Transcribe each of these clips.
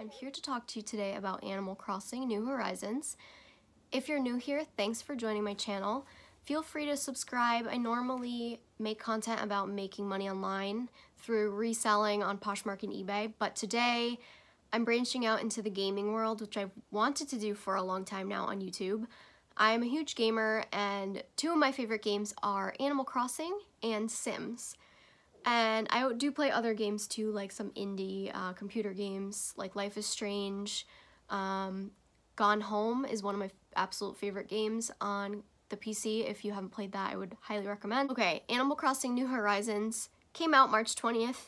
I'm here to talk to you today about Animal Crossing New Horizons. If you're new here, thanks for joining my channel. Feel free to subscribe. I normally make content about making money online through reselling on Poshmark and eBay, but today I'm branching out into the gaming world, which I've wanted to do for a long time now on YouTube. I'm a huge gamer, and two of my favorite games are Animal Crossing and Sims. And I do play other games too, like some indie computer games, like Life is Strange. Gone Home is one of my absolute favorite games on the PC. If you haven't played that, I would highly recommend. Okay, Animal Crossing New Horizons came out March 20th.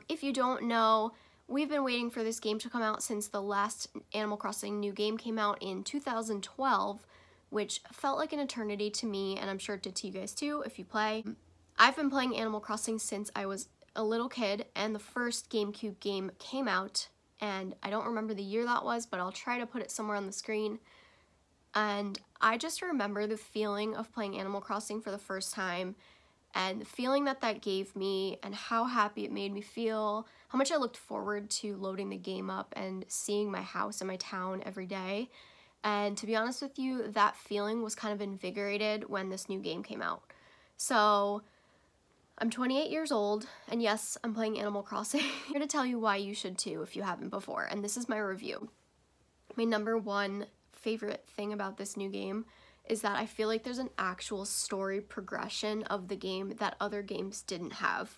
If you don't know, we've been waiting for this game to come out since the last Animal Crossing new game came out in 2012, which felt like an eternity to me, and I'm sure it did to you guys too if you play. I've been playing Animal Crossing since I was a little kid, and the first GameCube game came out, and I don't remember the year that was, but I'll try to put it somewhere on the screen. And I just remember the feeling of playing Animal Crossing for the first time, and the feeling that that gave me, and how happy it made me feel, how much I looked forward to loading the game up and seeing my house and my town every day. And to be honest with you, that feeling was kind of invigorated when this new game came out. So I'm 28 years old, and yes, I'm playing Animal Crossing. I'm here to tell you why you should too if you haven't before, and this is my review. My number one favorite thing about this new game is that I feel like there's an actual story progression of the game that other games didn't have.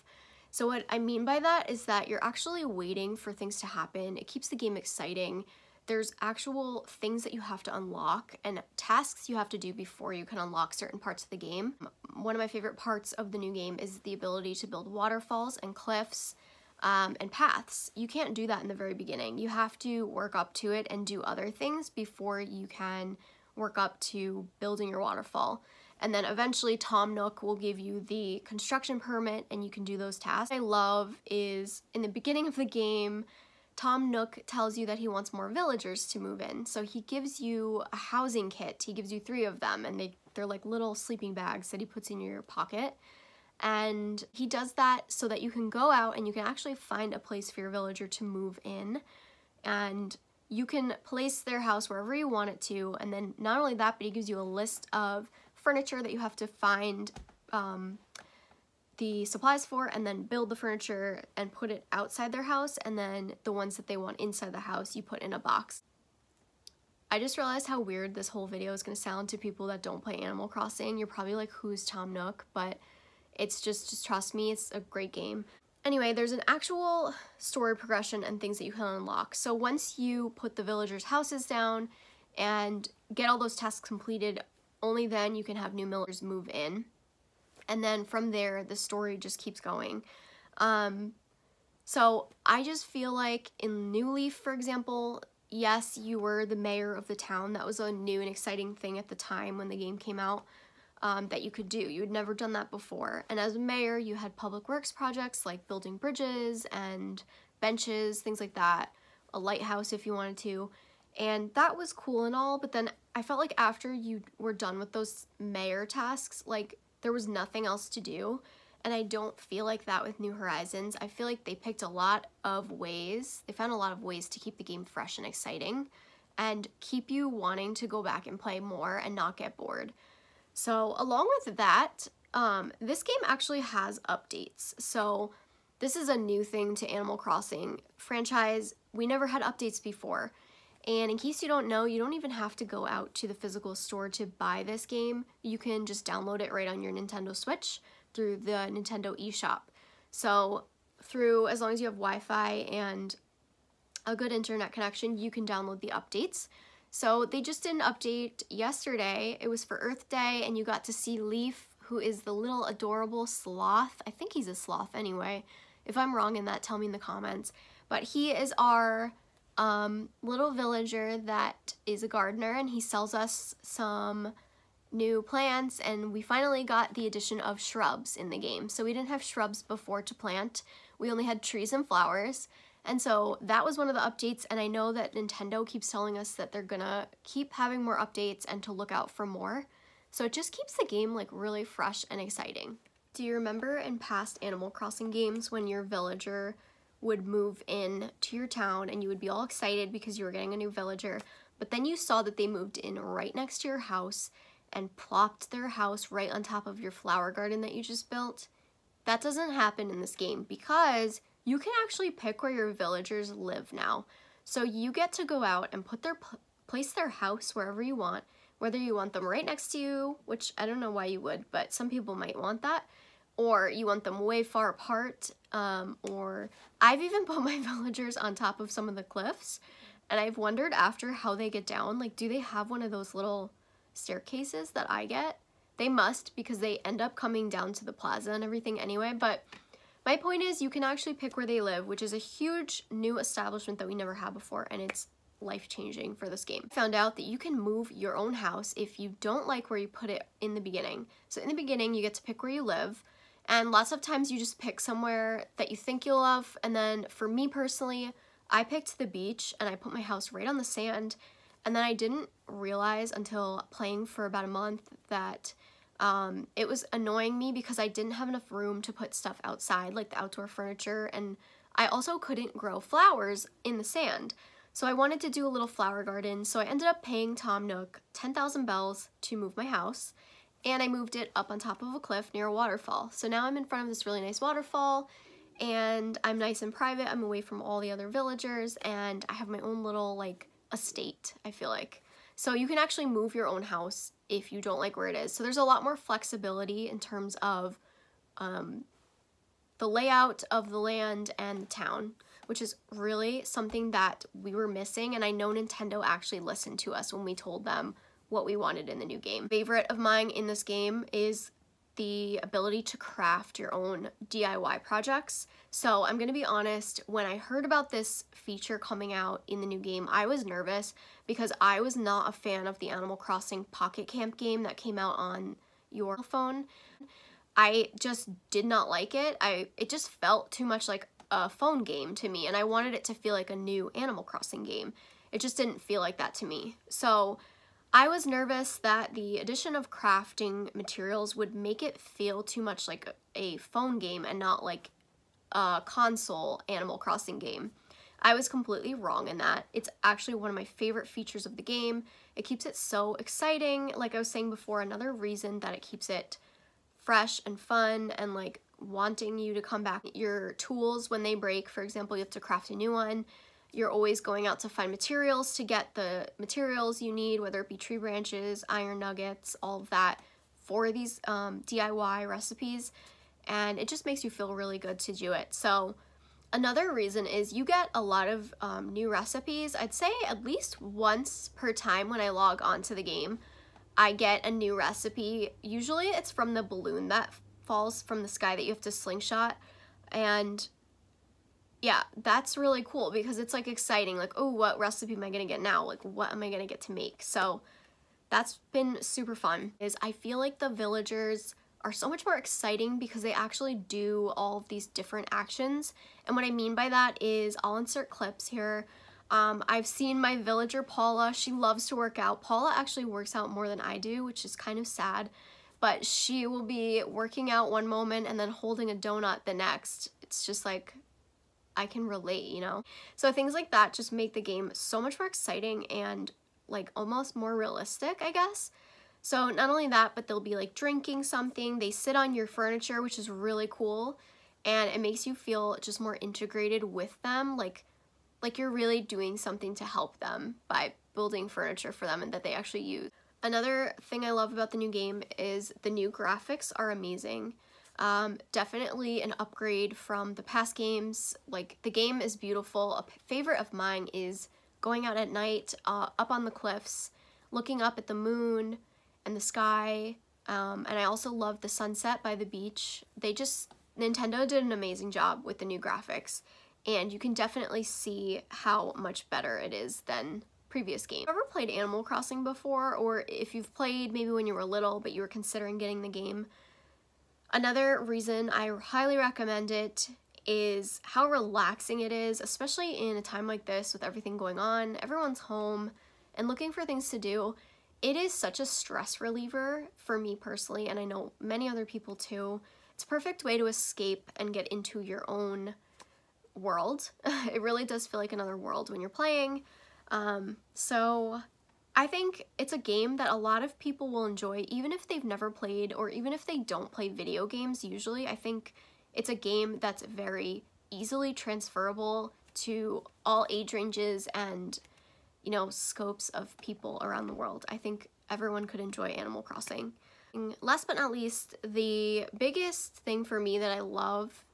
So what I mean by that is that you're actually waiting for things to happen. It keeps the game exciting. There's actual things that you have to unlock and tasks you have to do before you can unlock certain parts of the game. One of my favorite parts of the new game is the ability to build waterfalls and cliffs and paths. You can't do that in the very beginning. You have to work up to it and do other things before you can work up to building your waterfall. And then eventually Tom Nook will give you the construction permit and you can do those tasks. What I love is in the beginning of the game, Tom Nook tells you that he wants more villagers to move in. So he gives you a housing kit. He gives you 3 of them, and they're like little sleeping bags that he puts in your pocket. And he does that so that you can go out and you can actually find a place for your villager to move in. And you can place their house wherever you want it to. And then not only that, but he gives you a list of furniture that you have to find the supplies for, and then build the furniture and put it outside their house, and then the ones that they want inside the house you put in a box. I just realized how weird this whole video is going to sound to people that don't play Animal Crossing. You're probably like, who's Tom Nook? But it's just trust me, it's a great game. Anyway, there's an actual story progression and things that you can unlock. So once you put the villagers' houses down and get all those tasks completed, only then you can have new villagers move in. And then from there, the story just keeps going. So I just feel like in New Leaf, for example, yes, you were the mayor of the town. That was a new and exciting thing at the time when the game came out that you could do. You had never done that before. And as a mayor, you had public works projects like building bridges and benches, things like that, a lighthouse if you wanted to. And that was cool and all, but then I felt like after you were done with those mayor tasks, like, there was nothing else to do, and I don't feel like that with New Horizons. I feel like they picked a lot of ways, they found a lot of ways to keep the game fresh and exciting and keep you wanting to go back and play more and not get bored. So along with that, this game actually has updates. So this is a new thing to Animal Crossing franchise. We never had updates before. And in case you don't know, you don't even have to go out to the physical store to buy this game. You can just download it right on your Nintendo Switch through the Nintendo eShop. So as long as you have Wi-Fi and a good internet connection, you can download the updates. So they just did an update yesterday. It was for Earth Day, and you got to see Leaf, who is the little adorable sloth. I think he's a sloth anyway. If I'm wrong in that, tell me in the comments. But he is our little villager that is a gardener, and he sells us some new plants, and we finally got the addition of shrubs in the game. So we didn't have shrubs before to plant. We only had trees and flowers, and so that was one of the updates. And I know that Nintendo keeps telling us that they're gonna keep having more updates and to look out for more. So it just keeps the game like really fresh and exciting. Do you remember in past Animal Crossing games when your villager would move in to your town and you would be all excited because you were getting a new villager, but then you saw that they moved in right next to your house and plopped their house right on top of your flower garden that you just built. That doesn't happen in this game because you can actually pick where your villagers live now. So you get to go out and place their house wherever you want, whether you want them right next to you, which I don't know why you would, but some people might want that, or you want them way far apart, or I've even put my villagers on top of some of the cliffs, and I've wondered after how they get down. Like, do they have one of those little staircases that I get? They must, because they end up coming down to the plaza and everything anyway. But my point is, you can actually pick where they live, which is a huge new establishment that we never had before, and it's life-changing for this game. I found out that you can move your own house if you don't like where you put it in the beginning. So in the beginning, you get to pick where you live, and lots of times you just pick somewhere that you think you'll love. And then for me personally, I picked the beach and I put my house right on the sand, and then I didn't realize until playing for about a month that it was annoying me because I didn't have enough room to put stuff outside, like the outdoor furniture, and I also couldn't grow flowers in the sand. So I wanted to do a little flower garden, so I ended up paying Tom Nook 10,000 bells to move my house, and I moved it up on top of a cliff near a waterfall. So now I'm in front of this really nice waterfall, and I'm nice and private. I'm away from all the other villagers, and I have my own little, like, estate, I feel like. So you can actually move your own house if you don't like where it is. So there's a lot more flexibility in terms of the layout of the land and the town, which is really something that we were missing, and I know Nintendo actually listened to us when we told them what we wanted in the new game. Favorite of mine in this game is the ability to craft your own DIY projects. So I'm gonna be honest, when I heard about this feature coming out in the new game, I was nervous because I was not a fan of the Animal Crossing Pocket Camp game that came out on your phone. I just did not like it. It just felt too much like a phone game to me, and I wanted it to feel like a new Animal Crossing game. It just didn't feel like that to me. So I was nervous that the addition of crafting materials would make it feel too much like a phone game and not like a console Animal Crossing game. I was completely wrong in that. It's actually one of my favorite features of the game. It keeps it so exciting. Like I was saying before, another reason that it keeps it fresh and fun and like wanting you to come back. Your tools, when they break, for example, you have to craft a new one. You're always going out to find materials to get the materials you need, whether it be tree branches, iron nuggets, all of that for these DIY recipes, and it just makes you feel really good to do it. So another reason is you get a lot of new recipes. I'd say at least once per time when I log onto the game, I get a new recipe. Usually it's from the balloon that falls from the sky that you have to slingshot, and yeah, that's really cool because it's like exciting, like, oh, what recipe am I gonna get now? Like, what am I gonna get to make? So that's been super fun. I feel like the villagers are so much more exciting because they actually do all of these different actions. And what I mean by that is, I'll insert clips here. I've seen my villager Paula. She loves to work out. Paula actually works out more than I do, which is kind of sad, but she will be working out one moment and then holding a donut the next. It's just like, I can relate, you know? So things like that just make the game so much more exciting and like almost more realistic, I guess. So not only that, but they'll be like drinking something, they sit on your furniture, which is really cool, and it makes you feel just more integrated with them, like you're really doing something to help them by building furniture for them and that they actually use. Another thing I love about the new game is the new graphics are amazing. Definitely an upgrade from the past games. Like, the game is beautiful. A favorite of mine is going out at night, up on the cliffs, looking up at the moon and the sky, and I also love the sunset by the beach. Nintendo did an amazing job with the new graphics, and you can definitely see how much better it is than previous games. Have you ever played Animal Crossing before, or if you've played maybe when you were little but you were considering getting the game? Another reason I highly recommend it is how relaxing it is, especially in a time like this with everything going on. Everyone's home and looking for things to do. It is such a stress reliever for me personally, and I know many other people too. It's a perfect way to escape and get into your own world. It really does feel like another world when you're playing. So I think it's a game that a lot of people will enjoy, even if they've never played or even if they don't play video games usually. I think it's a game that's very easily transferable to all age ranges and, you know, scopes of people around the world. I think everyone could enjoy Animal Crossing. Last but not least, the biggest thing for me that I love,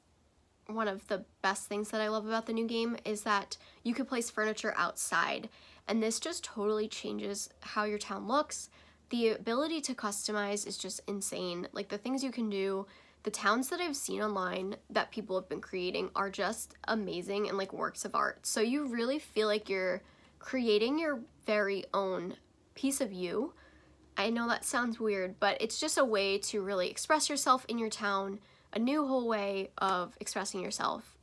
one of the best things that I love about the new game, is that you could place furniture outside, and this just totally changes how your town looks. The ability to customize is just insane. Like, the things you can do, the towns that I've seen online that people have been creating are just amazing and like works of art. So you really feel like you're creating your very own piece of you. I know that sounds weird, but it's just a way to really express yourself in your town, a new whole way of expressing yourself.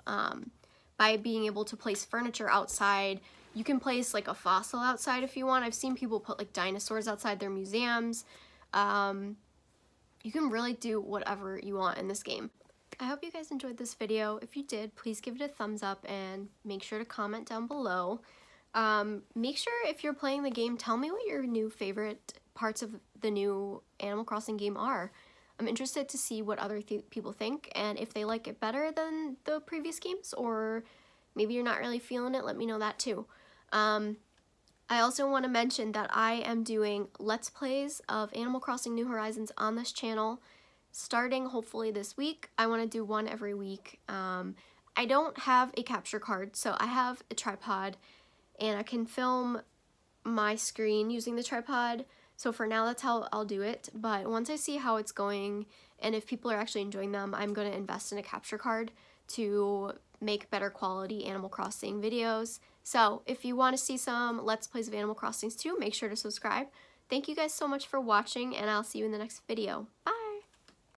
By being able to place furniture outside, you can place like a fossil outside if you want. I've seen people put like dinosaurs outside their museums. You can really do whatever you want in this game. I hope you guys enjoyed this video. If you did, please give it a thumbs up and make sure to comment down below. Make sure if you're playing the game, tell me what your new favorite parts of the new Animal Crossing game are. I'm interested to see what other people think, and if they like it better than the previous games, or maybe you're not really feeling it, let me know that too. I also want to mention that I am doing Let's Plays of Animal Crossing New Horizons on this channel, starting hopefully this week. I want to do one every week. I don't have a capture card, so I have a tripod, and I can film my screen using the tripod. So for now, that's how I'll do it. But once I see how it's going and if people are actually enjoying them, I'm going to invest in a capture card to make better quality Animal Crossing videos. So if you want to see some Let's Plays of Animal Crossing too, make sure to subscribe. Thank you guys so much for watching, and I'll see you in the next video. Bye!